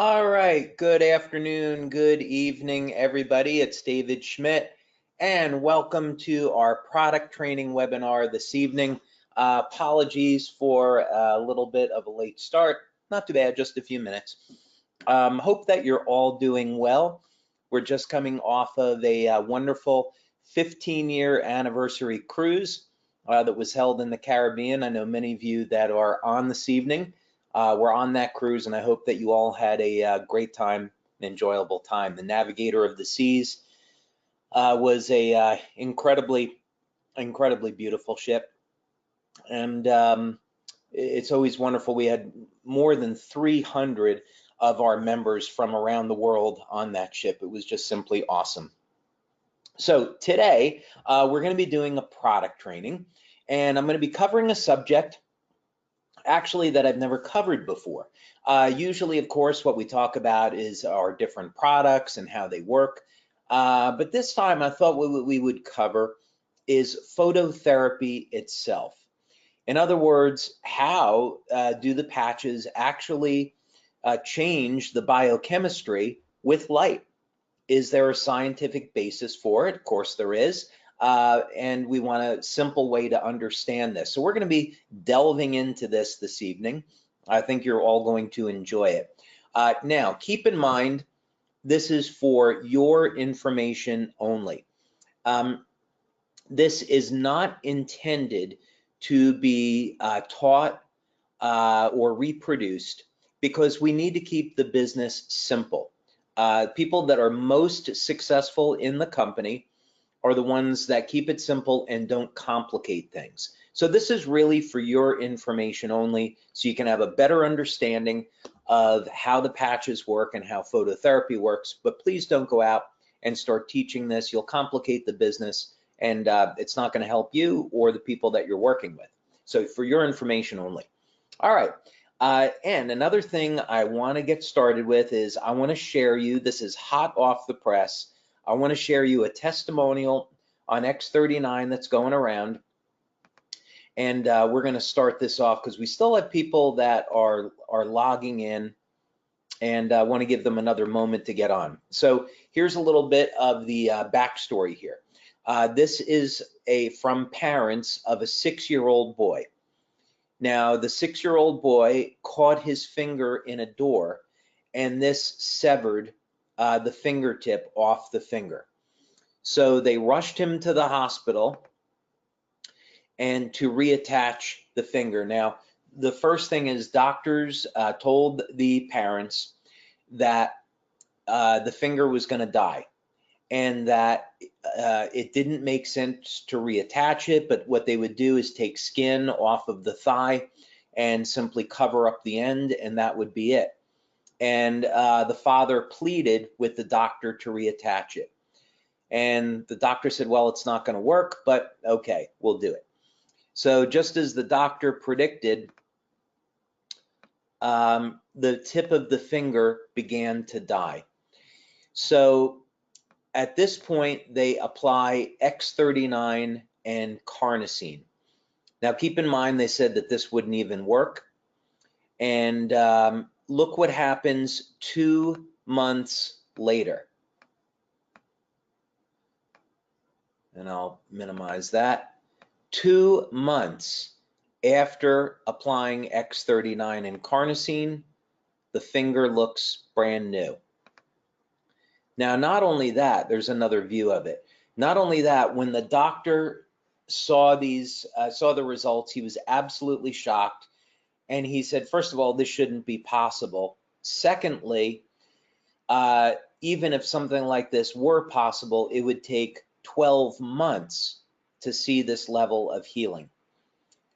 All right, good afternoon, good evening, everybody. It's David Schmidt, and welcome to our product training webinar this evening. Apologies for a little bit of a late start. Not too bad, just a few minutes. Hope that you're all doing well. We're just coming off of a wonderful 15-year anniversary cruise that was held in the Caribbean. I know many of you that are on this evening. We're on that cruise, and I hope that you all had a great time, an enjoyable time. The Navigator of the Seas was a incredibly beautiful ship, and it's always wonderful. We had more than 300 of our members from around the world on that ship. It was just simply awesome. So today, we're going to be doing a product training, and I'm going to be covering a subject actually that I've never covered before. Usually, of course, what we talk about is our different products and how they work. But this time I thought what we would cover is phototherapy itself. In other words, how do the patches actually change the biochemistry with light? Is there a scientific basis for it? Of course there is. And we want a simple way to understand this. So we're going to be delving into this evening. I think you're all going to enjoy it. Now, keep in mind, this is for your information only. This is not intended to be taught or reproduced because we need to keep the business simple. People that are most successful in the company are the ones that keep it simple and don't complicate things. So this is really for your information only, so you can have a better understanding of how the patches work and how phototherapy works, but please don't go out and start teaching this. You'll complicate the business, and it's not gonna help you or the people that you're working with. So for your information only. All right, and another thing I wanna get started with is I wanna share you, this is hot off the press, I want to share you a testimonial on X39 that's going around, and we're going to start this off because we still have people that are logging in, and I want to give them another moment to get on. So here's a little bit of the backstory here. This is from parents of a 6-year-old boy. Now, the 6-year-old boy caught his finger in a door, and this severed the fingertip off the finger. So they rushed him to the hospital and to reattach the finger. Now, the first thing is doctors told the parents that the finger was going to die and that it didn't make sense to reattach it, but what they would do is take skin off of the thigh and simply cover up the end, and that would be it. And the father pleaded with the doctor to reattach it. And the doctor said, well, it's not going to work, but okay, we'll do it. So just as the doctor predicted, the tip of the finger began to die. So at this point, they apply X39 and carnosine. Now, keep in mind, they said that this wouldn't even work. And look what happens 2 months later. And I'll minimize that. 2 months after applying X39 and carnosine, the finger looks brand new. Now, not only that, there's another view of it. Not only that, when the doctor saw the results, he was absolutely shocked. And he said, first of all, this shouldn't be possible. Secondly, even if something like this were possible, it would take 12 months to see this level of healing.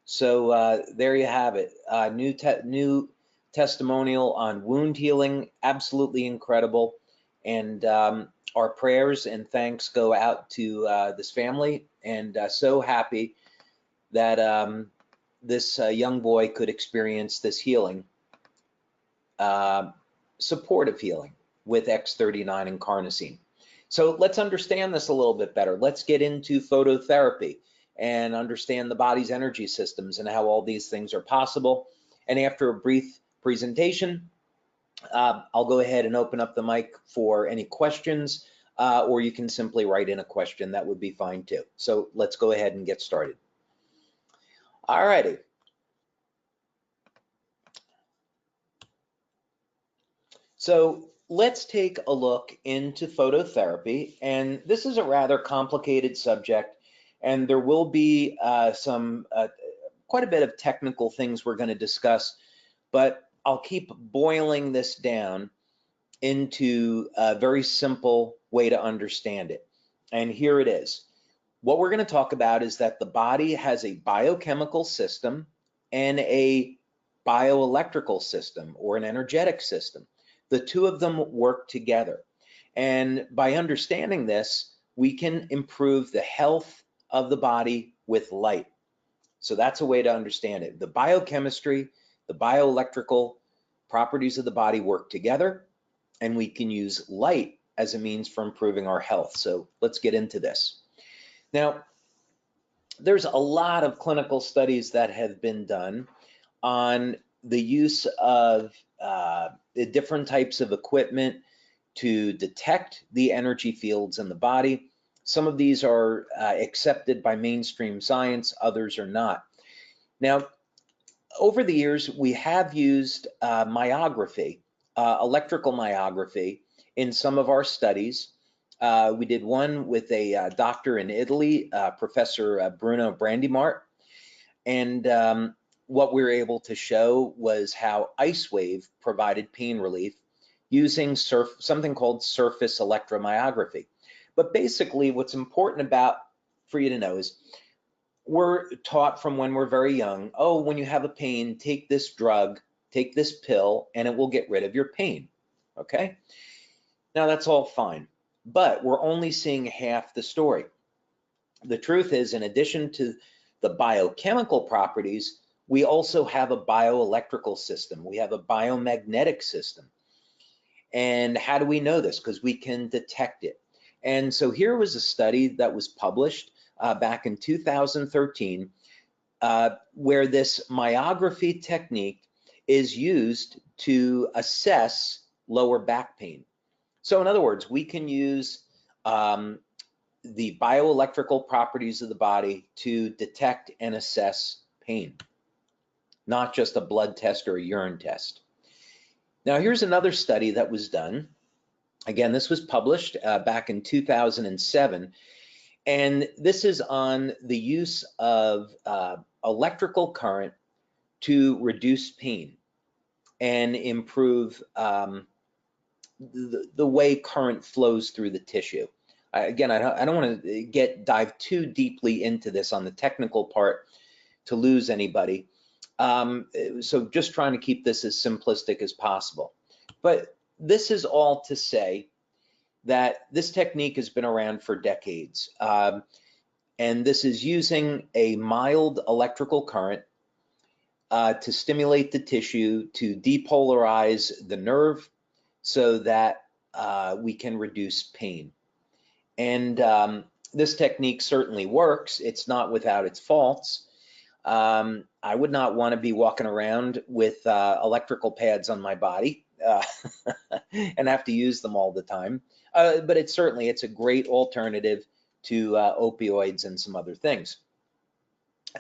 So there you have it. New testimonial on wound healing, absolutely incredible. And our prayers and thanks go out to this family, and so happy that this young boy could experience this healing, supportive healing with X39 and carnosine. So let's understand this a little bit better. Let's get into phototherapy and understand the body's energy systems and how all these things are possible. And after a brief presentation, I'll go ahead and open up the mic for any questions, or you can simply write in a question. That would be fine too. So let's go ahead and get started. All righty. So let's take a look into phototherapy, and this is a rather complicated subject, and there will be quite a bit of technical things we're going to discuss, but I'll keep boiling this down into a very simple way to understand it. And here it is. What we're going to talk about is that the body has a biochemical system and a bioelectrical system, or an energetic system. The two of them work together. And by understanding this, we can improve the health of the body with light. So that's a way to understand it. The biochemistry, the bioelectrical properties of the body work together, and we can use light as a means for improving our health. So let's get into this. Now, there's a lot of clinical studies that have been done on the use of the different types of equipment to detect the energy fields in the body. Some of these are accepted by mainstream science, others are not. Now, over the years, we have used myography, electrical myography, in some of our studies. We did one with a doctor in Italy, Professor Bruno Brandimart, and what we were able to show was how IceWave provided pain relief using something called surface electromyography. But basically, what's important for you to know is we're taught from when we're very young, oh, when you have a pain, take this drug, take this pill, and it will get rid of your pain, okay? Now, that's all fine, but we're only seeing half the story. The truth is, in addition to the biochemical properties, we also have a bioelectrical system. We have a biomagnetic system. And how do we know this? Because we can detect it. And so here was a study that was published back in 2013, where this myography technique is used to assess lower back pain. So in other words, we can use the bioelectrical properties of the body to detect and assess pain, not just a blood test or a urine test. Now, here's another study that was done. Again, this was published back in 2007, and this is on the use of electrical current to reduce pain and improve the way current flows through the tissue. Again, I don't want to dive too deeply into this on the technical part to lose anybody. So just trying to keep this as simplistic as possible. But this is all to say that this technique has been around for decades. And this is using a mild electrical current to stimulate the tissue, to depolarize the nerve so that we can reduce pain. And this technique certainly works. It's not without its faults. I would not want to be walking around with electrical pads on my body and have to use them all the time. But it's a great alternative to opioids and some other things.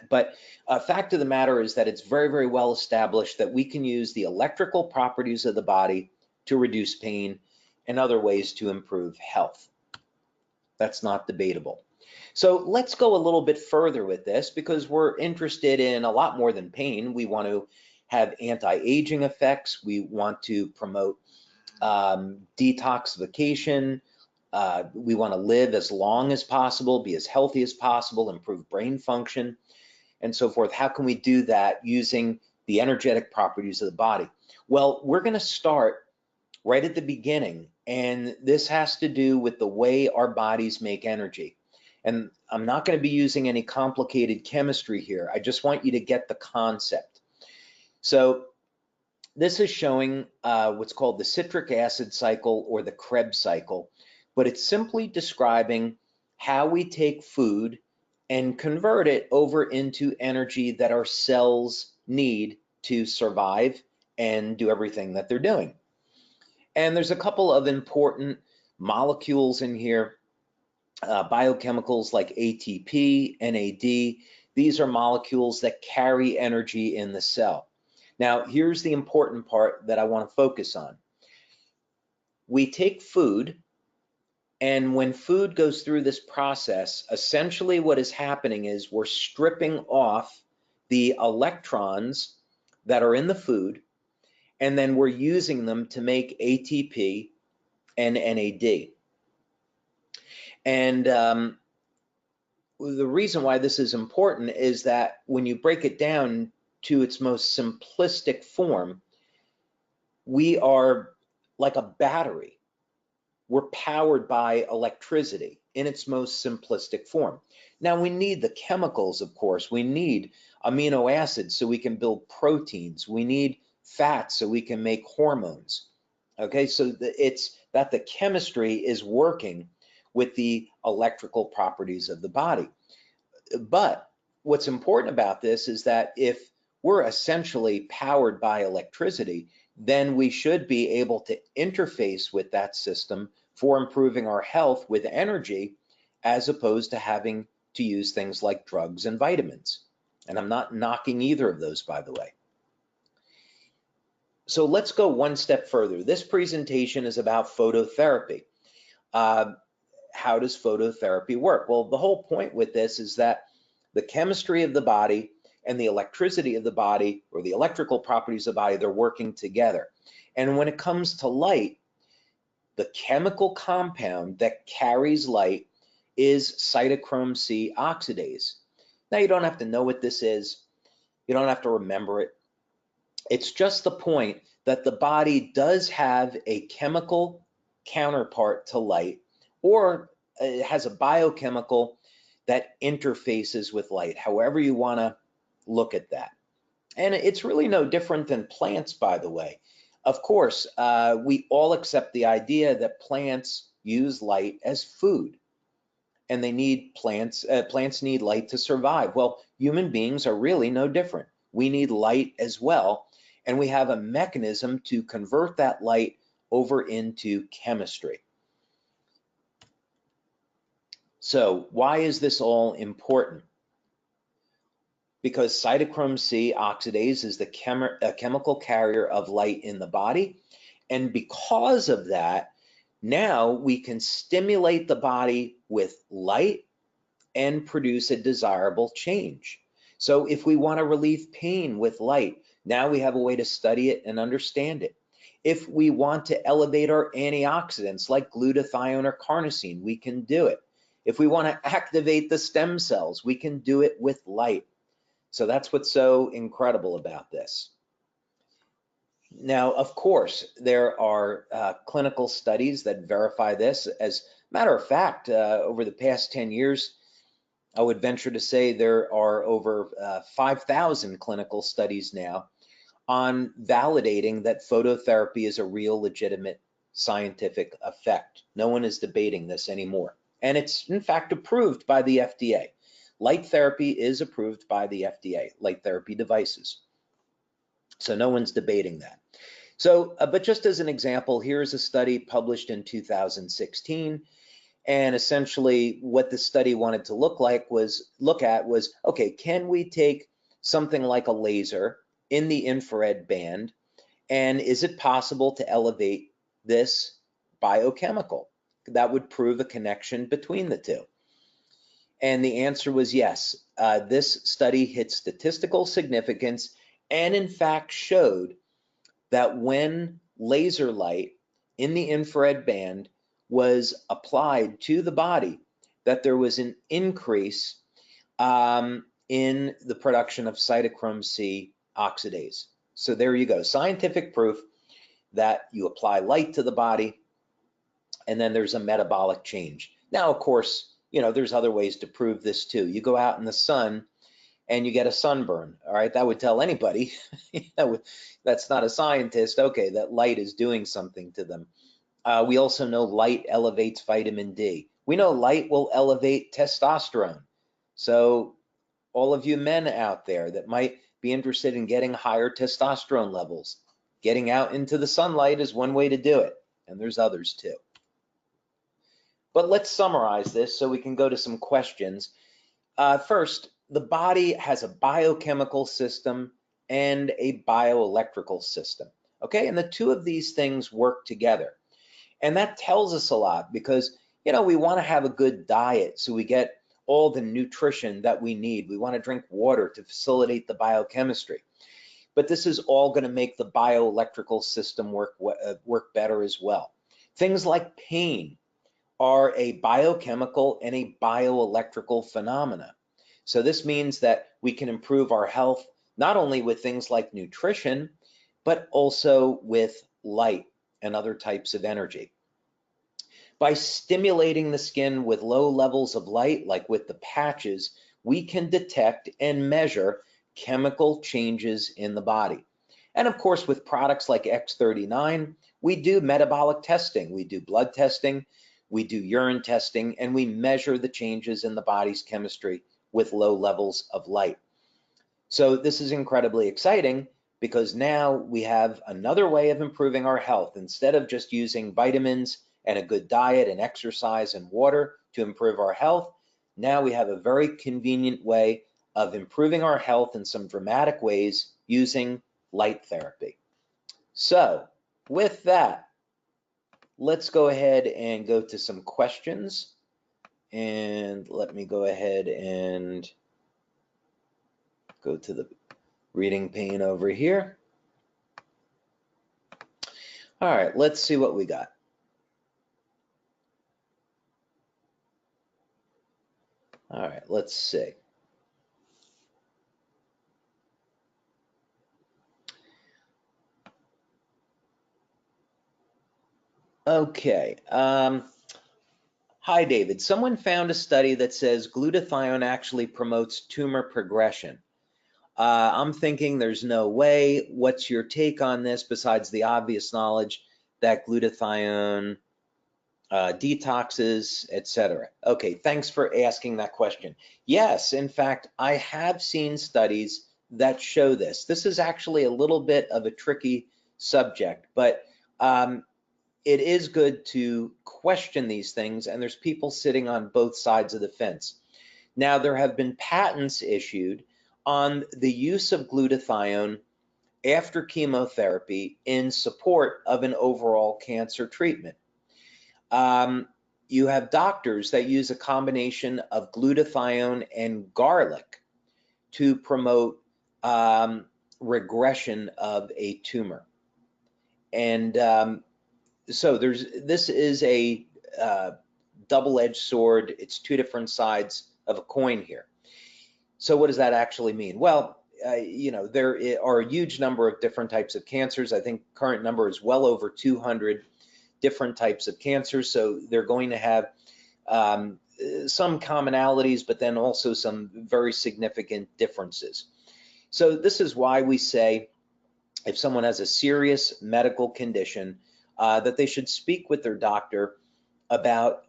But a fact of the matter is that it's very, very well established that we can use the electrical properties of the body to reduce pain and other ways to improve health. That's not debatable. So let's go a little bit further with this, because we're interested in a lot more than pain. We want to have anti-aging effects. We want to promote detoxification. We want to live as long as possible, be as healthy as possible, improve brain function, and so forth. How can we do that using the energetic properties of the body? Well, we're going to start right at the beginning, and this has to do with the way our bodies make energy. And I'm not going to be using any complicated chemistry here. I just want you to get the concept. So this is showing what's called the citric acid cycle, or the Krebs cycle, but it's simply describing how we take food and convert it over into energy that our cells need to survive and do everything that they're doing. And there's a couple of important molecules in here, biochemicals like ATP, NAD. These are molecules that carry energy in the cell. Now, here's the important part that I want to focus on. We take food, and when food goes through this process, essentially what is happening is we're stripping off the electrons that are in the food, and then we're using them to make ATP and NAD. And the reason why this is important is that when you break it down to its most simplistic form, we are like a battery. We're powered by electricity in its most simplistic form. Now we need the chemicals, of course. We need amino acids so we can build proteins. We need fats so we can make hormones. Okay, so it's that the chemistry is working with the electrical properties of the body. But what's important about this is that if we're essentially powered by electricity, then we should be able to interface with that system for improving our health with energy, as opposed to having to use things like drugs and vitamins. And I'm not knocking either of those, by the way. So let's go one step further. This presentation is about phototherapy. How does phototherapy work? Well, the whole point with this is that the chemistry of the body and the electricity of the body, or the electrical properties of the body, they're working together. And when it comes to light, the chemical compound that carries light is cytochrome C oxidase. Now, you don't have to know what this is. You don't have to remember it. It's just the point that the body does have a chemical counterpart to light, or it has a biochemical that interfaces with light, however you want to look at that. And it's really no different than plants, by the way. Of course, we all accept the idea that plants use light as food, and they need plants need light to survive. Well, human beings are really no different. We need light as well, and we have a mechanism to convert that light over into chemistry. So why is this all important? Because cytochrome C oxidase is the chemical carrier of light in the body. And because of that, now we can stimulate the body with light and produce a desirable change. So if we want to relieve pain with light, now we have a way to study it and understand it. If we want to elevate our antioxidants like glutathione or carnosine, we can do it. If we want to activate the stem cells, we can do it with light. So that's what's so incredible about this. Now, of course, there are clinical studies that verify this. As a matter of fact, over the past 10 years, I would venture to say there are over 5,000 clinical studies now on validating that phototherapy is a real, legitimate scientific effect. No one is debating this anymore. And it's, in fact, approved by the FDA. Light therapy is approved by the FDA, light therapy devices. So no one's debating that. So, but just as an example, here's a study published in 2016. And essentially what the study wanted to look at was, okay, can we take something like a laser in the infrared band, and is it possible to elevate this biochemical? That would prove a connection between the two. And the answer was yes. This study hit statistical significance and in fact showed that when laser light in the infrared band was applied to the body, that there was an increase in the production of cytochrome C oxidase. So there you go, scientific proof that you apply light to the body and then there's a metabolic change. Now, of course, you know, there's other ways to prove this too. You go out in the sun and you get a sunburn, all right? That would tell anybody that's not a scientist, okay, that light is doing something to them. We also know light elevates vitamin D. We know light will elevate testosterone. So all of you men out there that might be interested in getting higher testosterone levels, getting out into the sunlight is one way to do it. and there's others too. But let's summarize this so we can go to some questions. First, the body has a biochemical system and a bioelectrical system, okay? And the two of these things work together. And that tells us a lot because, you know, we want to have a good diet so we get all the nutrition that we need. We want to drink water to facilitate the biochemistry. But this is all going to make the bioelectrical system work better as well. Things like pain are a biochemical and a bioelectrical phenomena. So this means that we can improve our health not only with things like nutrition, but also with light and other types of energy. By stimulating the skin with low levels of light, like with the patches, we can detect and measure chemical changes in the body. And of course, with products like X39, we do metabolic testing, we do blood testing, we do urine testing, and we measure the changes in the body's chemistry with low levels of light. So this is incredibly exciting because now we have another way of improving our health. Instead of just using vitamins and a good diet and exercise and water to improve our health, now we have a very convenient way of improving our health in some dramatic ways using light therapy. So with that, let's go ahead and go to some questions. And let me go ahead and go to the reading pane over here. All right, let's see what we got. All right, let's see. Okay. Hi, David. Someone found a study that says glutathione actually promotes tumor progression. I'm thinking there's no way. What's your take on this besides the obvious knowledge that glutathione detoxes, etc.? Okay, thanks for asking that question. Yes, in fact, I have seen studies that show this. This is actually a little bit of a tricky subject, but it is good to question these things, and there's people sitting on both sides of the fence. Now, there have been patents issued on the use of glutathione after chemotherapy in support of an overall cancer treatment. You have doctors that use a combination of glutathione and garlic to promote regression of a tumor. And so this is a double-edged sword. It's two different sides of a coin here. So what does that actually mean? Well, you know, there are a huge number of different types of cancers. I think current number is well over 200 different types of cancers. So they're going to have some commonalities, but then also some very significant differences. So this is why we say if someone has a serious medical condition, that they should speak with their doctor about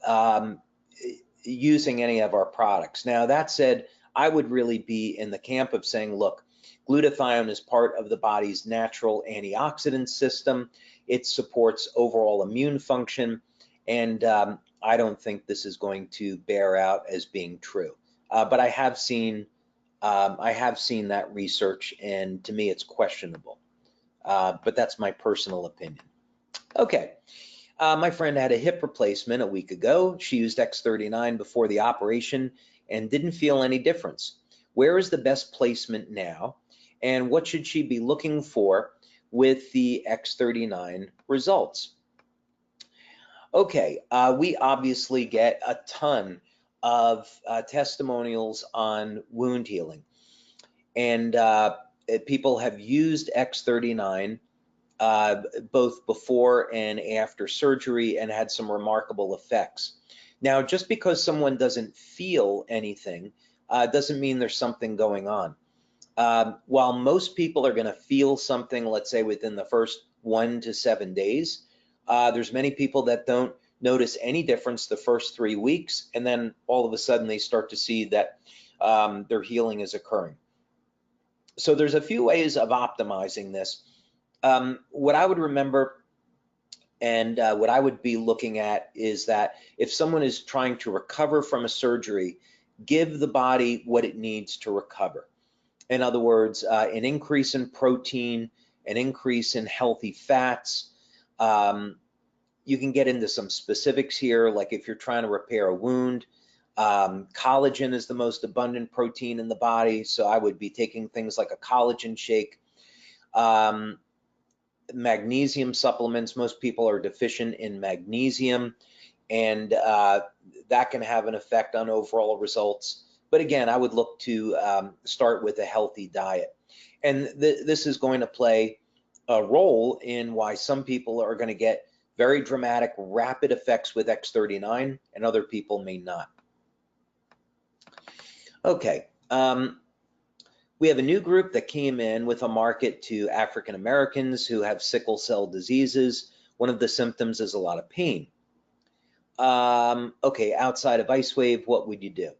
using any of our products. Now, that said, I would really be in the camp of saying, look, glutathione is part of the body's natural antioxidant system. It supports overall immune function, and I don't think this is going to bear out as being true. But I have seen that research, and to me, it's questionable. But that's my personal opinion. Okay, my friend had a hip replacement a week ago. She used X39 before the operation and didn't feel any difference. Where is the best placement now? And what should she be looking for with the X39 results? Okay, we obviously get a ton of testimonials on wound healing. And people have used X39 both before and after surgery and had some remarkable effects. Now, just because someone doesn't feel anything doesn't mean there's something going on. While most people are going to feel something, let's say within the first 1 to 7 days, there's many people that don't notice any difference the first 3 weeks, and then all of a sudden they start to see that their healing is occurring. So there's a few ways of optimizing this. What I would remember And what I would be looking at is that if someone is trying to recover from a surgery, give the body what it needs to recover. In other words, an increase in protein, an increase in healthy fats. You can get into some specifics here, like if you're trying to repair a wound. Collagen is the most abundant protein in the body, so I would be taking things like a collagen shake. Magnesium supplements, most people are deficient in magnesium, and that can have an effect on overall results. But again, I would look to start with a healthy diet. And this is going to play a role in why some people are going to get very dramatic, rapid effects with X39, and other people may not. Okay. We have a new group that came in with a market to African Americans who have sickle cell diseases. One of the symptoms is a lot of pain. Okay, outside of IceWave, what would you do?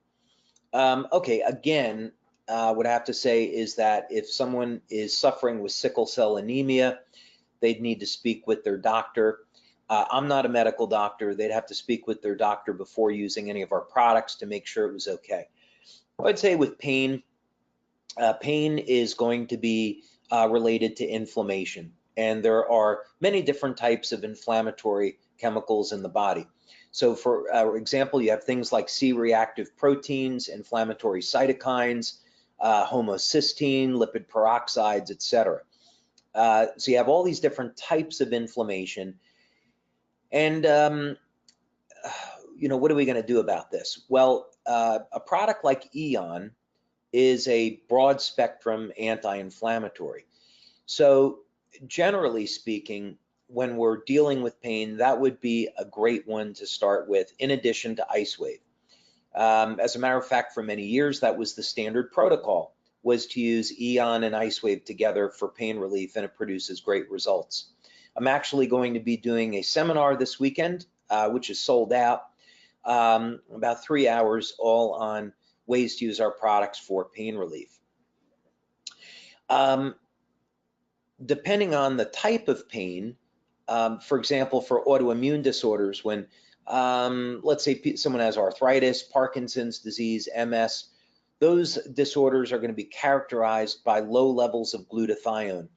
Okay, again, what I have to say is that if someone is suffering with sickle cell anemia, they'd need to speak with their doctor. I'm not a medical doctor. They'd have to speak with their doctor before using any of our products to make sure it was okay. I'd say with pain, pain is going to be related to inflammation, and there are many different types of inflammatory chemicals in the body. So for example, you have things like C-reactive proteins, inflammatory cytokines, homocysteine, lipid peroxides, etc. So you have all these different types of inflammation. And, you know, what are we going to do about this? Well, a product like aeon is a broad spectrum anti-inflammatory. So generally speaking, when we're dealing with pain, that would be a great one to start with, in addition to IceWave. As a matter of fact, for many years, that was the standard protocol, was to use aeon and IceWave together for pain relief, and it produces great results. I'm actually going to be doing a seminar this weekend, which is sold out, about 3 hours, all on ways to use our products for pain relief. Depending on the type of pain, for example, for autoimmune disorders, when let's say someone has arthritis, Parkinson's disease, MS, those disorders are going to be characterized by low levels of glutathione.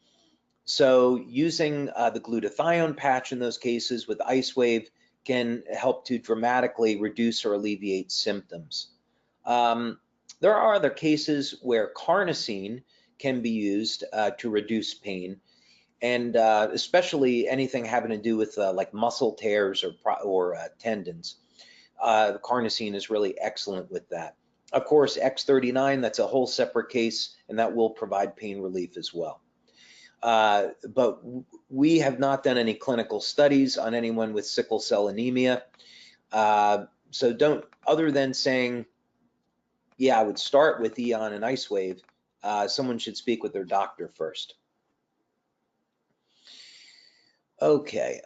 So using the glutathione patch in those cases with IceWave can help to dramatically reduce or alleviate symptoms. There are other cases where carnosine can be used to reduce pain, and especially anything having to do with like muscle tears or tendons. Carnosine is really excellent with that. Of course, X39, that's a whole separate case, and that will provide pain relief as well. But we have not done any clinical studies on anyone with sickle cell anemia. So don't, other than saying, yeah, I would start with aeon and IceWave, someone should speak with their doctor first. Okay.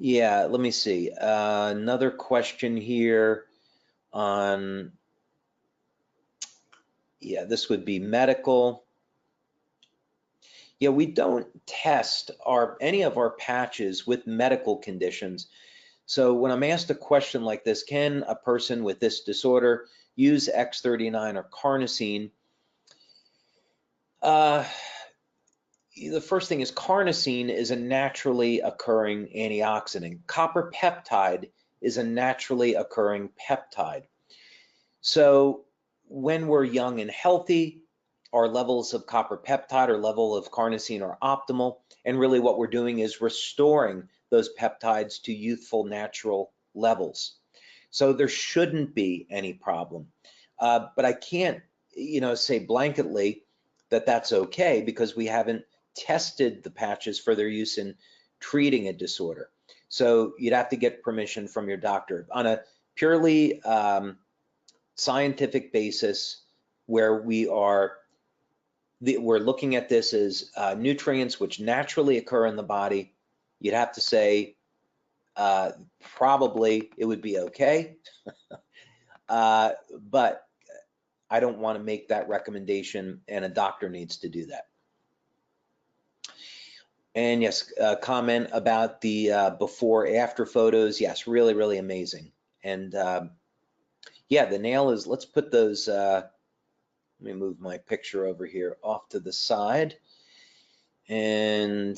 Yeah, let me see. Another question here on, yeah, this would be medical. Yeah, we don't test any of our patches with medical conditions. So when I'm asked a question like this, can a person with this disorder use X39 or carnosine? The first thing is carnosine is a naturally occurring antioxidant. Copper peptide is a naturally occurring peptide. So when we're young and healthy, our levels of copper peptide or level of carnosine are optimal. And really what we're doing is restoring those peptides to youthful natural levels. So there shouldn't be any problem. But I can't, you know, say blanketly that that's okay, because we haven't tested the patches for their use in treating a disorder. So you'd have to get permission from your doctor on a purely scientific basis, where we're looking at this as nutrients which naturally occur in the body. You'd have to say probably it would be okay, but I don't want to make that recommendation, and a doctor needs to do that. And yes, comment about the before after photos. Yes, really, really amazing. And yeah, the nail is, let's put those, let me move my picture over here off to the side. And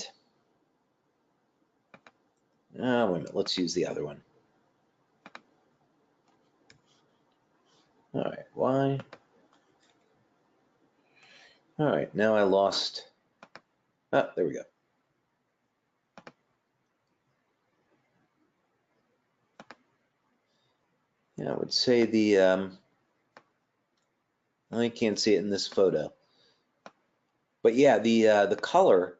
wait a minute, let's use the other one. All right, why? All right, now I lost, oh, there we go. Yeah, I would say the, I can't see it in this photo. But yeah, the color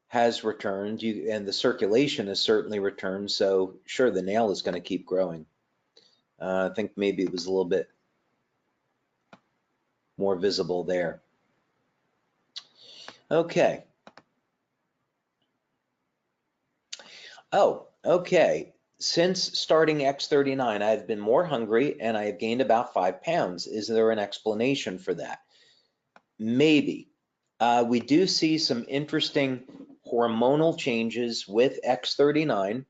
has returned, and the circulation has certainly returned. So sure, the nail is going to keep growing. I think maybe it was a little bit more visible there. Okay. Oh, okay. Since starting X39, I've been more hungry and I have gained about 5 pounds. Is there an explanation for that? Maybe. We do see some interesting hormonal changes with X39.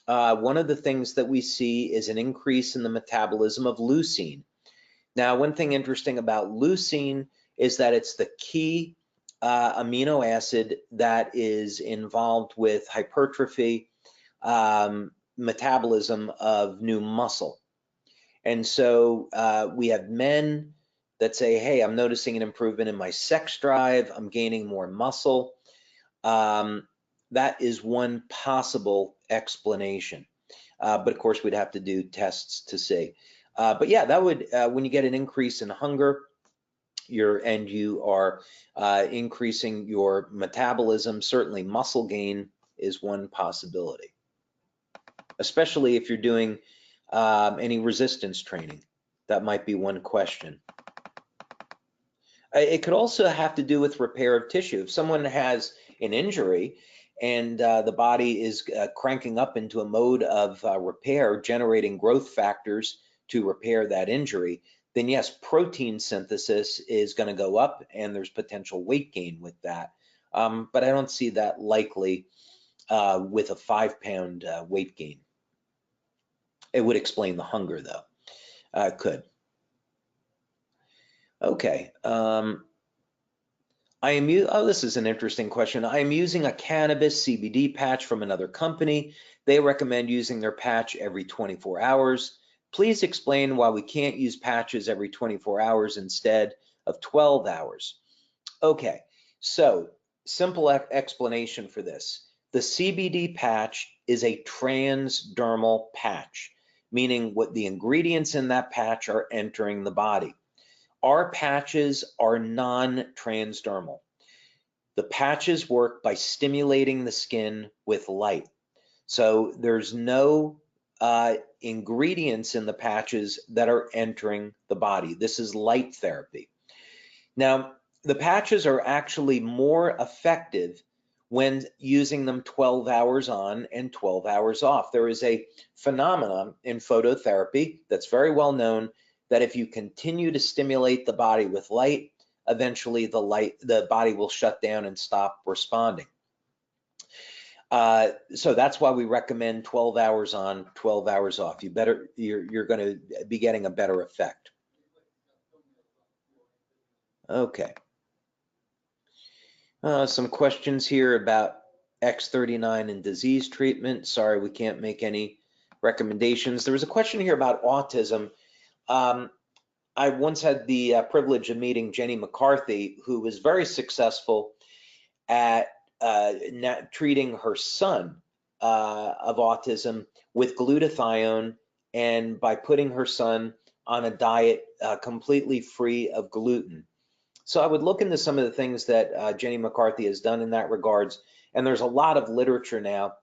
One of the things that we see is an increase in the metabolism of leucine. Now, one thing interesting about leucine is that it's the key amino acid that is involved with hypertrophy, metabolism of new muscle. And so we have men that say, hey, I'm noticing an improvement in my sex drive, I'm gaining more muscle. That is one possible explanation. But of course, we'd have to do tests to see. But yeah, that would, when you get an increase in hunger, you are increasing your metabolism, certainly muscle gain is one possibility, especially if you're doing any resistance training. That might be one question. It could also have to do with repair of tissue. If someone has an injury and the body is cranking up into a mode of repair, generating growth factors to repair that injury, then yes, protein synthesis is going to go up and there's potential weight gain with that. But I don't see that likely with a 5-pound weight gain. It would explain the hunger though. It could. Okay. This is an interesting question. I am using a cannabis CBD patch from another company. They recommend using their patch every 24 hours. Please explain why we can't use patches every 24 hours instead of 12 hours. Okay, so simple explanation for this. The CBD patch is a transdermal patch, meaning what the ingredients in that patch are entering the body. Our patches are non-transdermal. The patches work by stimulating the skin with light. So there's no ingredients in the patches that are entering the body. This is light therapy. Now, the patches are actually more effective when using them 12 hours on and 12 hours off. There is a phenomenon in phototherapy that's very well known that if you continue to stimulate the body with light, eventually the body will shut down and stop responding. So that's why we recommend 12 hours on, 12 hours off. You're going to be getting a better effect. Okay. Some questions here about X39 and disease treatment. Sorry, we can't make any recommendations. There was a question here about autism. I once had the privilege of meeting Jenny McCarthy, who was very successful at treating her son of autism with glutathione, and by putting her son on a diet completely free of gluten. So I would look into some of the things that Jenny McCarthy has done in that regards, and there's a lot of literature now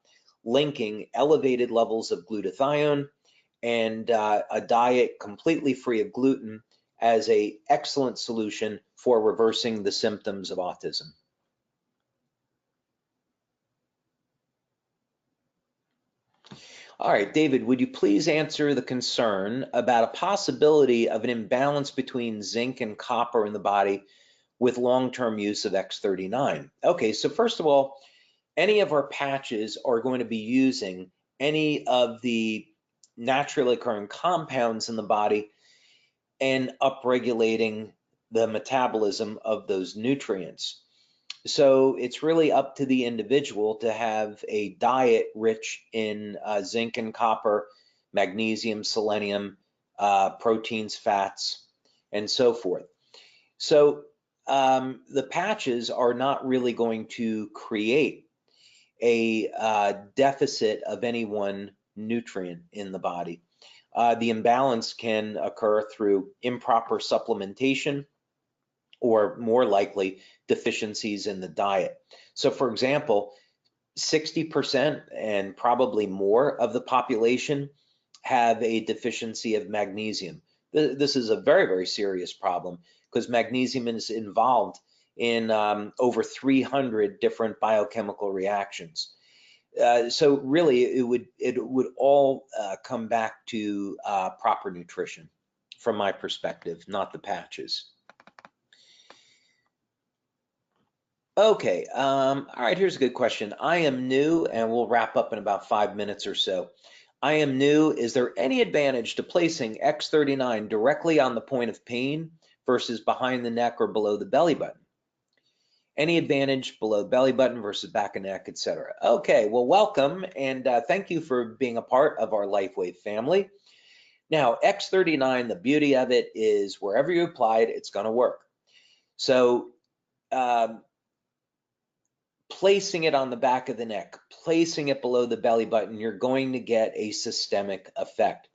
linking elevated levels of glutathione and a diet completely free of gluten as an excellent solution for reversing the symptoms of autism. All right, David, would you please answer the concern about a possibility of an imbalance between zinc and copper in the body with long-term use of X39? Okay, so first of all, any of our patches are going to be using any of the naturally occurring compounds in the body and upregulating the metabolism of those nutrients. So it's really up to the individual to have a diet rich in zinc and copper, magnesium, selenium, proteins, fats, and so forth. So the patches are not really going to create a deficit of any one nutrient in the body. The imbalance can occur through improper supplementation, or more likely deficiencies in the diet. So for example, 60% and probably more of the population have a deficiency of magnesium. This is a very, very serious problem because magnesium is involved in over 300 different biochemical reactions. So really it would all come back to proper nutrition from my perspective, not the patches. Okay, all right, here's a good question. I am new, and we'll wrap up in about 5 minutes or so. I am new. Is there any advantage to placing X39 directly on the point of pain versus behind the neck or below the belly button? Any advantage below the belly button versus back and neck, etc.? Okay, well, welcome, and thank you for being a part of our LifeWave family. Now, X39, the beauty of it is wherever you apply it, it's going to work. So, placing it on the back of the neck, placing it below the belly button, you're going to get a systemic effect.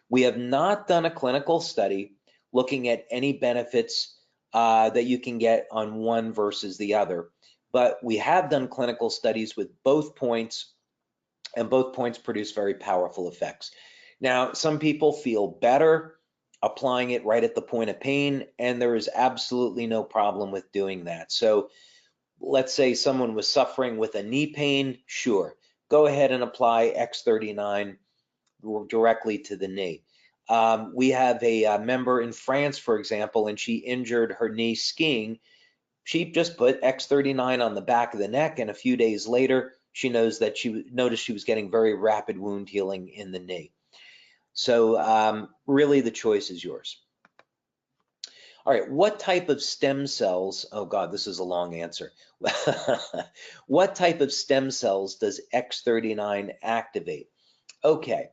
We have not done a clinical study looking at any benefits that you can get on one versus the other, but we have done clinical studies with both points, and both points produce very powerful effects. Now, some people feel better applying it right at the point of pain, and there is absolutely no problem with doing that. So let's say someone was suffering with a knee pain, sure, go ahead and apply X39 directly to the knee. We have a member in France, for example, and she injured her knee skiing. She just put X39 on the back of the neck, and a few days later, she noticed she was getting very rapid wound healing in the knee. So really the choice is yours. All right, what type of stem cells, oh God, this is a long answer. What type of stem cells does X39 activate? Okay,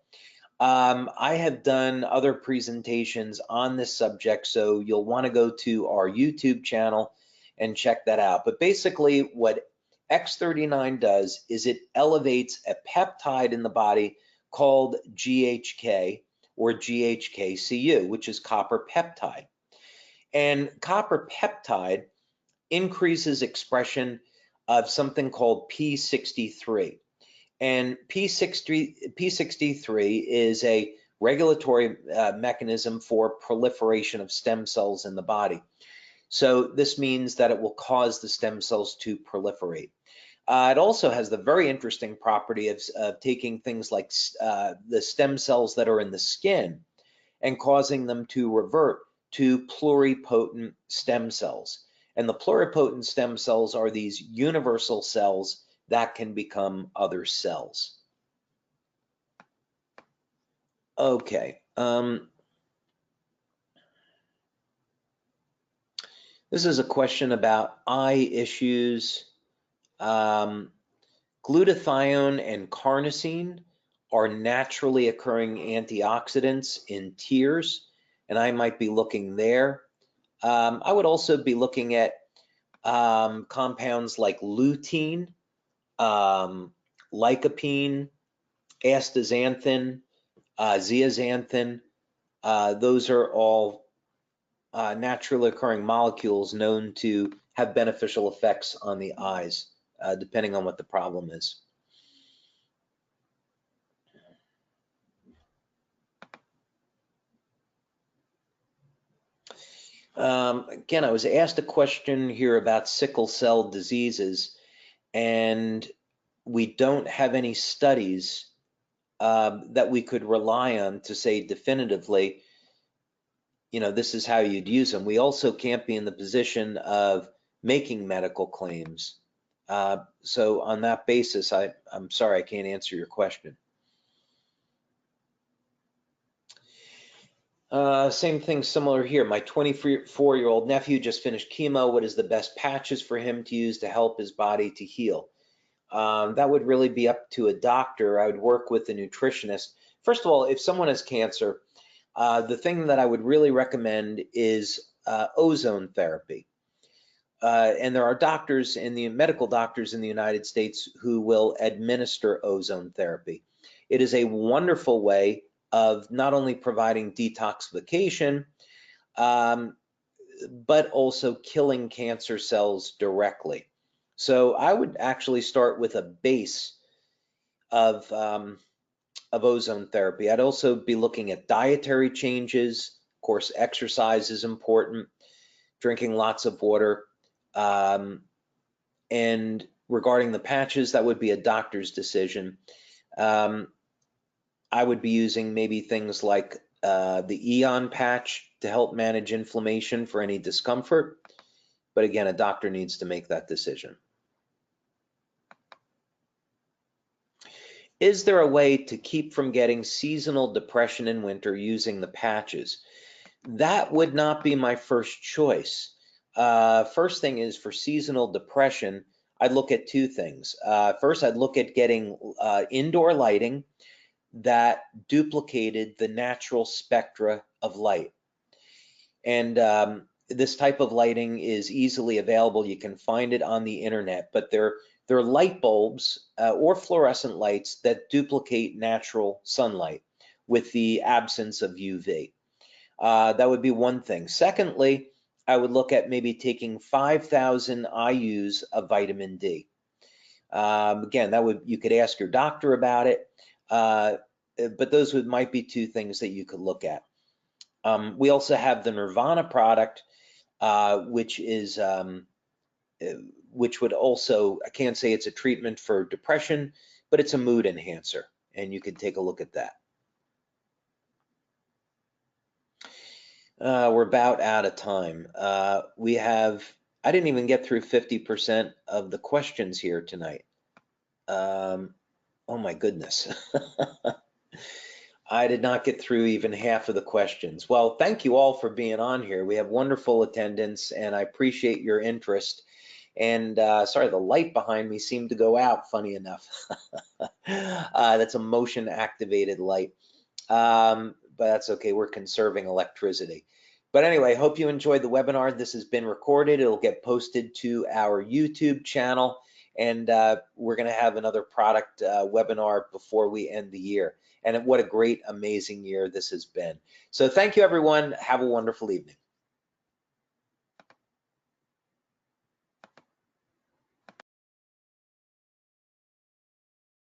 I have done other presentations on this subject, so you'll want to go to our YouTube channel and check that out. But basically what X39 does is it elevates a peptide in the body called GHK or GHKCU, which is copper peptide. And copper peptide increases expression of something called P63. And P63 is a regulatory mechanism for proliferation of stem cells in the body. So this means that it will cause the stem cells to proliferate. It also has the very interesting property of taking things like the stem cells that are in the skin and causing them to revert to pluripotent stem cells. And the pluripotent stem cells are these universal cells that can become other cells. Okay. This is a question about eye issues. Glutathione and carnosine are naturally occurring antioxidants in tears, and I might be looking there. I would also be looking at compounds like lutein, lycopene, astaxanthin, zeaxanthin. Those are all naturally occurring molecules known to have beneficial effects on the eyes, depending on what the problem is. Again, I was asked a question here about sickle cell diseases, and we don't have any studies that we could rely on to say definitively you know, this is how you'd use them. We also can't be in the position of making medical claims. So on that basis, I'm sorry, I can't answer your question. Same thing, similar here. My 24-year-old nephew just finished chemo. What is the best patches for him to use to help his body to heal? That would really be up to a doctor. I would work with a nutritionist. First of all, if someone has cancer, the thing that I would really recommend is ozone therapy. And there are doctors medical doctors in the United States who will administer ozone therapy. It is a wonderful way of not only providing detoxification, but also killing cancer cells directly. So I would actually start with a base of ozone therapy. I'd also be looking at dietary changes. Of course, exercise is important, drinking lots of water. And regarding the patches, that would be a doctor's decision. I would be using maybe things like the aeon patch to help manage inflammation for any discomfort. But again, a doctor needs to make that decision. Is there a way to keep from getting seasonal depression in winter using the patches? That would not be my first choice. First thing is, for seasonal depression, I'd look at two things. First, I'd look at getting indoor lighting that duplicated the natural spectra of light. And this type of lighting is easily available. You can find it on the internet, but they're light bulbs or fluorescent lights that duplicate natural sunlight with the absence of UV. That would be one thing. Secondly, I would look at maybe taking 5,000 IUs of vitamin D. Again, you could ask your doctor about it, but those might be two things that you could look at. We also have the Nirvana product, which would also, I can't say it's a treatment for depression, but it's a mood enhancer, and you can take a look at that. We're about out of time. I didn't even get through 50% of the questions here tonight. Oh my goodness. I did not get through even half of the questions. Well, thank you all for being on here. We have wonderful attendance, and I appreciate your interest. And sorry, the light behind me seemed to go out, funny enough. That's a motion activated light. But that's okay, we're conserving electricity. But anyway, hope you enjoyed the webinar. This has been recorded. It'll get posted to our YouTube channel, and we're gonna have another product webinar before we end the year. And what a great, amazing year this has been. So thank you, everyone. Have a wonderful evening.